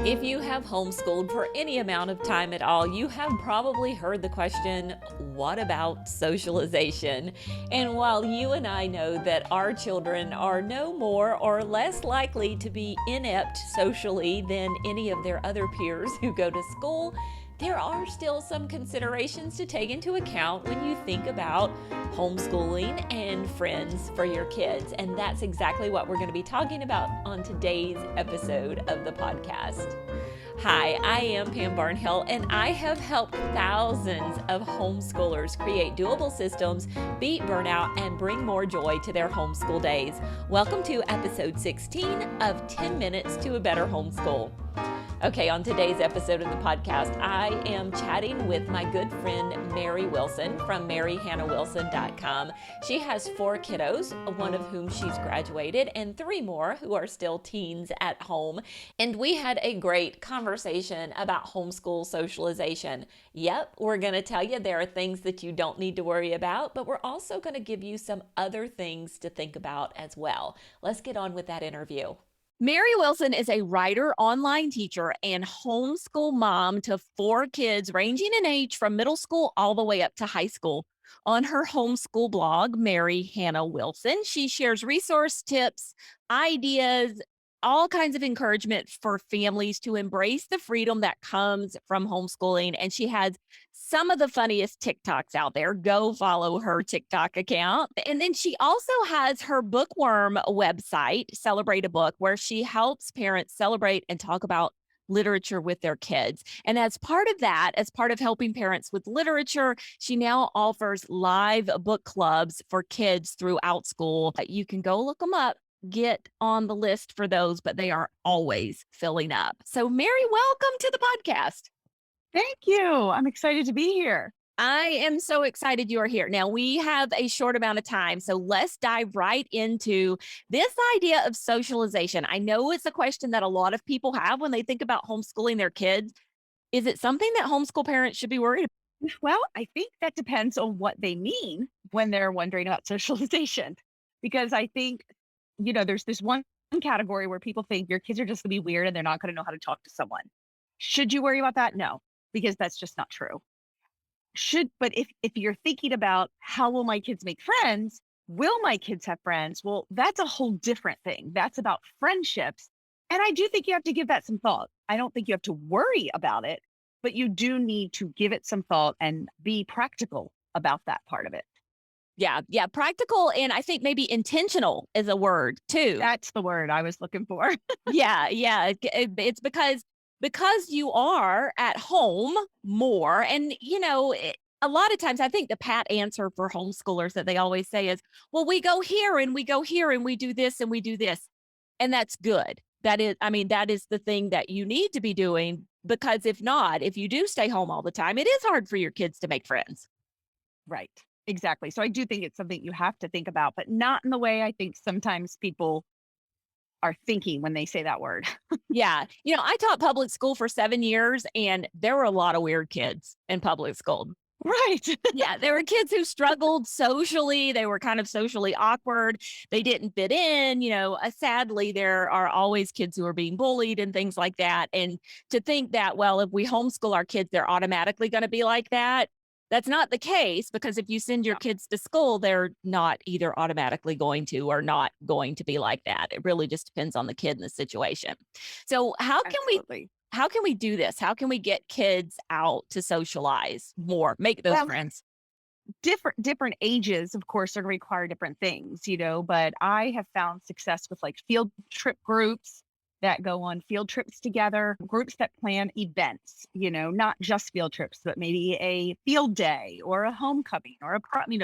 If you have homeschooled for any amount of time at all, you have probably heard the question, what about socialization? And while you and I know that our children are no more or less likely to be inept socially than any of their other peers who go to school, there are still some considerations to take into account when you think about homeschooling and friends for your kids. And that's exactly what we're going to be talking about on today's episode of the podcast. Hi, I am Pam Barnhill, and I have helped thousands of homeschoolers create doable systems, beat burnout, and bring more joy to their homeschool days. Welcome to episode 16 of 10 Minutes to a Better Homeschool. Okay, on today's episode of the podcast, I am chatting with my good friend Mary Wilson from MaryHannahWilson.com. She has 4 kiddos, one of whom she's graduated, and 3 more who are still teens at home. And we had a great conversation about homeschool socialization. Yep, we're going to tell you there are things that you don't need to worry about, but we're also going to give you some other things to think about as well. Let's get on with that interview. Mary Wilson is a writer, online teacher, and homeschool mom to 4 kids ranging in age from middle school all the way up to high school. On her homeschool blog, Mary Hannah Wilson, she shares resource tips, ideas, all kinds of encouragement for families to embrace the freedom that comes from homeschooling. And she has some of the funniest TikToks out there. Go follow her TikTok account. And then she also has her bookworm website, Celebrate a Book, where she helps parents celebrate and talk about literature with their kids. And as part of that, as part of helping parents with literature, she now offers live book clubs for kids throughout school. You can go look them up. Get on the list for those, but they are always filling up. So Mary, welcome to the podcast. Thank you. I'm excited to be here. I am so excited you are here. Now, we have a short amount of time, so let's dive right into this idea of socialization. I know it's a question that a lot of people have when they think about homeschooling their kids. Is it something that homeschool parents should be worried about? Well, I think that depends on what they mean when they're wondering about socialization. Because I think, there's this one category where people think your kids are just going to be weird and they're not going to know how to talk to someone. Should you worry about that? No, because that's just not true. But if you're thinking about how will my kids make friends, will my kids have friends? Well, that's a whole different thing. That's about friendships. And I do think you have to give that some thought. I don't think you have to worry about it, but you do need to give it some thought and be practical about that part of it. Yeah, practical, and I think maybe intentional is a word too. That's the word I was looking for. Yeah. It's because you are at home more, and a lot of times I think the pat answer for homeschoolers that they always say is, well, we go here and we go here and we do this and we do this. And that's good. That is the thing that you need to be doing, because if not, if you do stay home all the time, it is hard for your kids to make friends. Right. Exactly. So I do think it's something you have to think about, but not in the way I think sometimes people are thinking when they say that word. Yeah. I taught public school for 7 years, and there were a lot of weird kids in public school. Right. Yeah, there were kids who struggled socially. They were kind of socially awkward. They didn't fit in. Sadly, there are always kids who are being bullied and things like that. And to think that, well, if we homeschool our kids, they're automatically going to be like that. That's not the case, because if you send your kids to school, they're not either automatically going to or not going to be like that. It really just depends on the kid and the situation. So how can we do this? How can we get kids out to socialize more, make those friends? Different ages, of course, are going to require different things, but I have found success with like field trip groups that go on field trips together, groups that plan events, not just field trips, but maybe a field day or a homecoming or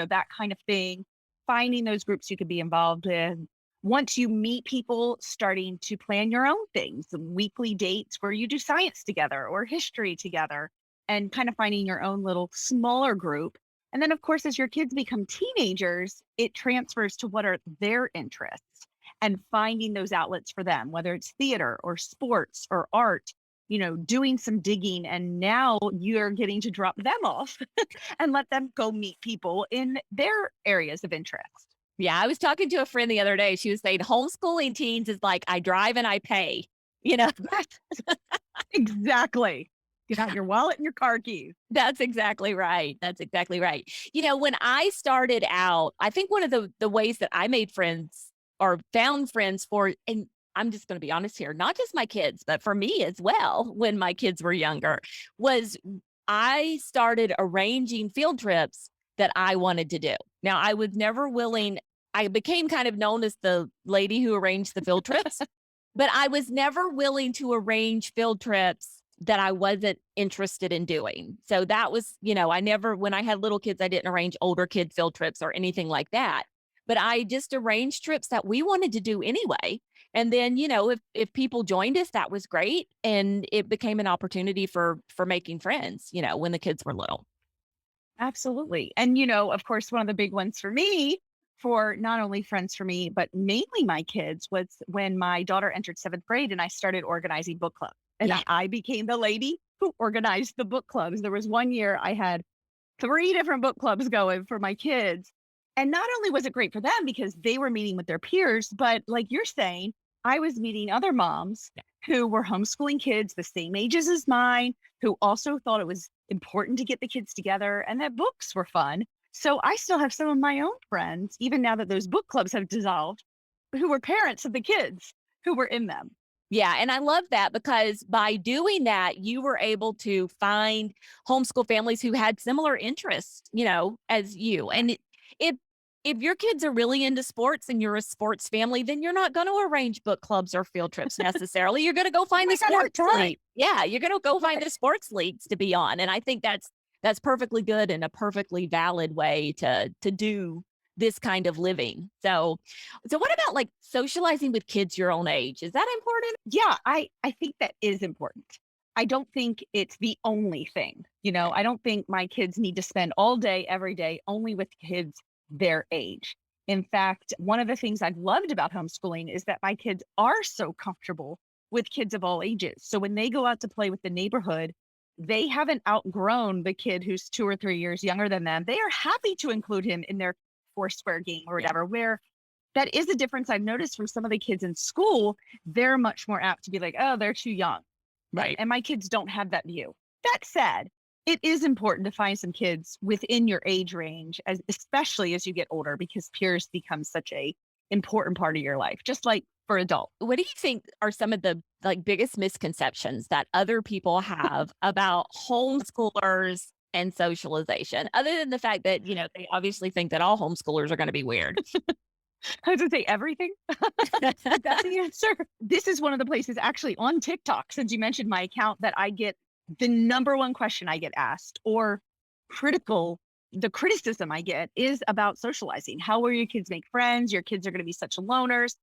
that kind of thing. Finding those groups you could be involved in. Once you meet people, starting to plan your own things, weekly dates where you do science together or history together, and kind of finding your own little smaller group. And then, of course, as your kids become teenagers, it transfers to what are their interests and finding those outlets for them, whether it's theater or sports or art, doing some digging. And now you're getting to drop them off and let them go meet people in their areas of interest. Yeah, I was talking to a friend the other day. She was saying homeschooling teens is like I drive and I pay. Exactly. Get out your wallet and your car keys. That's exactly right. That's exactly right. When I started out, I think one of the ways that I made friends or found friends for, and I'm just going to be honest here, not just my kids, but for me as well, when my kids were younger, was I started arranging field trips that I wanted to do. Now, I was never willing, I became kind of known as the lady who arranged the field trips, but I was never willing to arrange field trips that I wasn't interested in doing. So that was, I never, when I had little kids, I didn't arrange older kid field trips or anything like that. But I just arranged trips that we wanted to do anyway. And then, if people joined us, that was great. And it became an opportunity for making friends, when the kids were little. Absolutely. And, of course, one of the big ones for me, for not only friends for me, but mainly my kids, was when my daughter entered seventh grade and I started organizing book clubs. And Yeah. I became the lady who organized the book clubs. There was one year I had 3 different book clubs going for my kids. And not only was it great for them because they were meeting with their peers, but like you're saying, I was meeting other moms who were homeschooling kids the same ages as mine, who also thought it was important to get the kids together and that books were fun. So I still have some of my own friends, even now that those book clubs have dissolved, who were parents of the kids who were in them. Yeah. And I love that because by doing that, you were able to find homeschool families who had similar interests, as you. And if if your kids are really into sports and you're a sports family, then you're not going to arrange book clubs or field trips necessarily. You're going to go Oh find my the God, sports that's league. right. Yeah, you're going to go find the sports leagues to be on. And I think that's perfectly good and a perfectly valid way to do this kind of living. So what about like socializing with kids your own age? Is that important? Yeah, I think that is important. I don't think it's the only thing. I don't think my kids need to spend all day, every day only with kids their age. In fact, one of the things I've loved about homeschooling is that my kids are so comfortable with kids of all ages. So when they go out to play with the neighborhood, they haven't outgrown the kid who's 2 or 3 years younger than them. They are happy to include him in their Foursquare game or Yeah. whatever, where that is a difference I've noticed from some of the kids in school. They're much more apt to be like, oh, they're too young. Right. And my kids don't have that view. That said, it is important to find some kids within your age range, especially as you get older, because peers become such a important part of your life, just like for adults. What do you think are some of the like biggest misconceptions that other people have about homeschoolers and socialization, other than the fact that, they obviously think that all homeschoolers are going to be weird? I was going to say everything. That's the answer. This is one of the places actually on TikTok, since you mentioned my account, that I get the number one question I get asked or the criticism I get is about socializing. How will your kids make friends? Your kids are going to be such loners.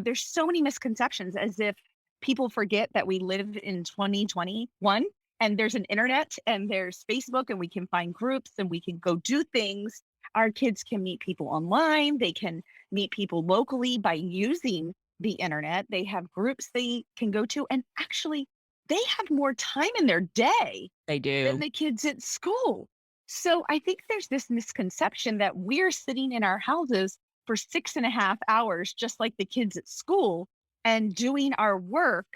There's so many misconceptions, as if people forget that we live in 2021 and there's an internet and there's Facebook and we can find groups and we can go do things. Our kids can meet people online. They can meet people locally by using the internet. They have groups they can go to. And actually, they have more time in their day They than do. the kids at school. So I think there's this misconception that we're sitting in our houses for 6.5 hours, just like the kids at school, and doing our work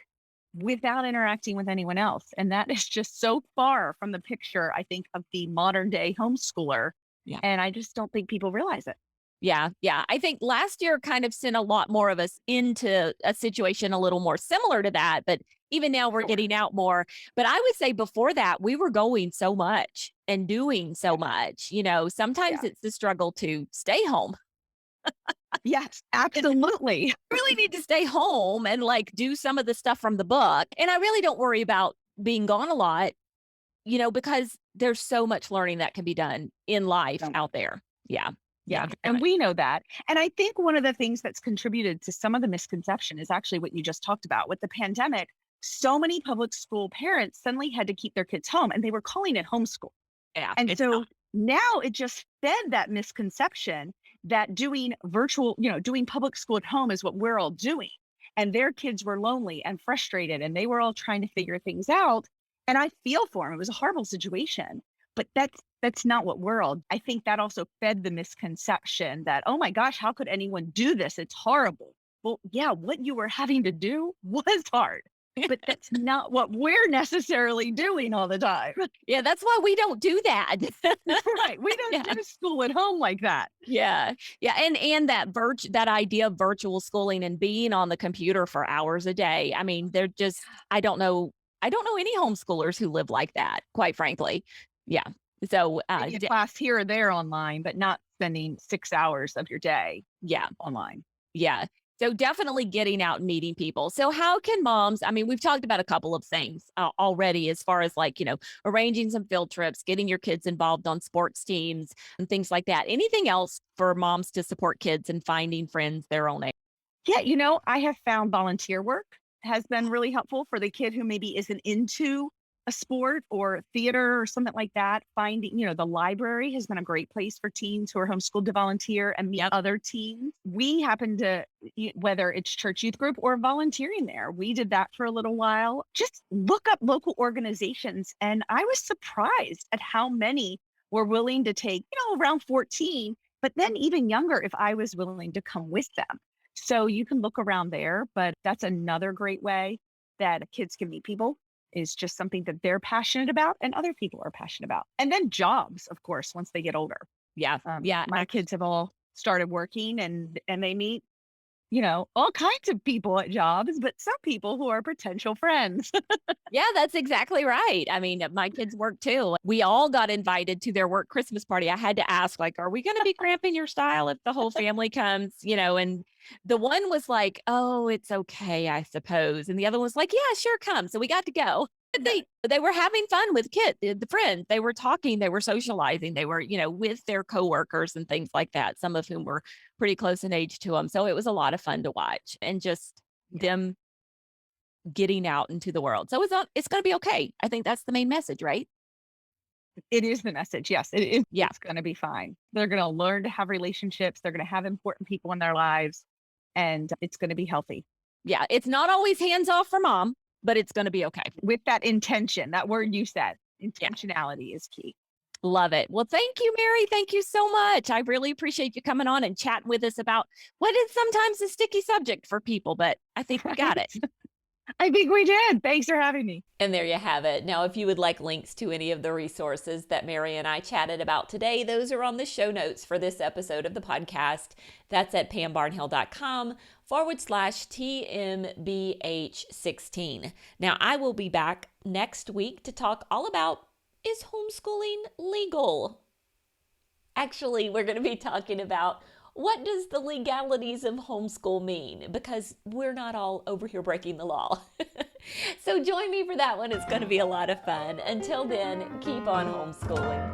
without interacting with anyone else. And that is just so far from the picture, I think, of the modern day homeschooler. Yeah. And I just don't think people realize it. Yeah. Yeah. I think last year kind of sent a lot more of us into a situation a little more similar to that. But even now we're getting out more. But I would say before that, we were going so much and doing so much. Sometimes Yeah. it's the struggle to stay home. Yes, absolutely. Really need to stay home and like do some of the stuff from the book. And I really don't worry about being gone a lot, because there's so much learning that can be done in life out there. Yeah. Yeah. very And much. we know that. And I think one of the things that's contributed to some of the misconception is actually what you just talked about with the pandemic. So many public school parents suddenly had to keep their kids home and they were calling it homeschool. Yeah. And It's so not. now it just fed that misconception that doing virtual, doing public school at home is what we're all doing. And their kids were lonely and frustrated and they were all trying to figure things out. And I feel for them. It was a horrible situation. But that's not what we're all. I think that also fed the misconception that, oh my gosh, how could anyone do this? It's horrible. Well, yeah, what you were having to do was hard. but that's not what we're necessarily doing all the time. Yeah, that's why we don't do that. Right. We don't Yeah. do school at home like that. Yeah. Yeah, and that idea of virtual schooling and being on the computer for hours a day. I mean, they're just I don't know any homeschoolers who live like that, quite frankly. Yeah. So, Maybe a class here or there online, but not spending 6 hours of your day yeah. online. Yeah. So definitely getting out and meeting people. So how can moms, I mean, we've talked about a couple of things already as far as like, arranging some field trips, getting your kids involved on sports teams and things like that. Anything else for moms to support kids and finding friends their own age? Yeah, I have found volunteer work has been really helpful for the kid who maybe isn't into a sport or theater or something like that. Finding, the library has been a great place for teens who are homeschooled to volunteer and meet Yep. other teens. We happen to, whether it's church youth group or volunteering there, we did that for a little while. Just look up local organizations. And I was surprised at how many were willing to take, around 14, but then even younger if I was willing to come with them. So you can look around there, but that's another great way that kids can meet people is just something that they're passionate about and other people are passionate about. And then jobs, of course, once they get older. Yeah. Yeah. My kids have all started working and they meet, all kinds of people at jobs, but some people who are potential friends. Yeah, that's exactly right. I mean, my kids work too. We all got invited to their work Christmas party. I had to ask, like, are we going to be cramping your style if the whole family comes? And the one was like, oh, it's okay, I suppose. And the other was like, yeah, sure, come. So we got to go. But they were having fun with the friends. They were talking, they were socializing, they were, with their coworkers and things like that, some of whom were pretty close in age to them. So it was a lot of fun to watch and just them getting out into the world. So it's going to be okay. I think that's the main message, right? It is the message. Yes, it is. Yeah. It's going to be fine. They're going to learn to have relationships. They're going to have important people in their lives and it's going to be healthy. Yeah. It's not always hands off for mom, but it's going to be okay. With that intention, that word you said, intentionality is key. Love it. Well, thank you, Mary. Thank you so much. I really appreciate you coming on and chatting with us about what is sometimes a sticky subject for people, but I think we got it. I think we did. Thanks for having me. And there you have it. Now, if you would like links to any of the resources that Mary and I chatted about today, those are on the show notes for this episode of the podcast. That's at pambarnhill.com/TMBH16. Now, I will be back next week to talk all about, is homeschooling legal? Actually, we're going to be talking about what does the legalities of homeschool mean? Because we're not all over here breaking the law. So join me for that one. It's going to be a lot of fun. Until then, keep on homeschooling.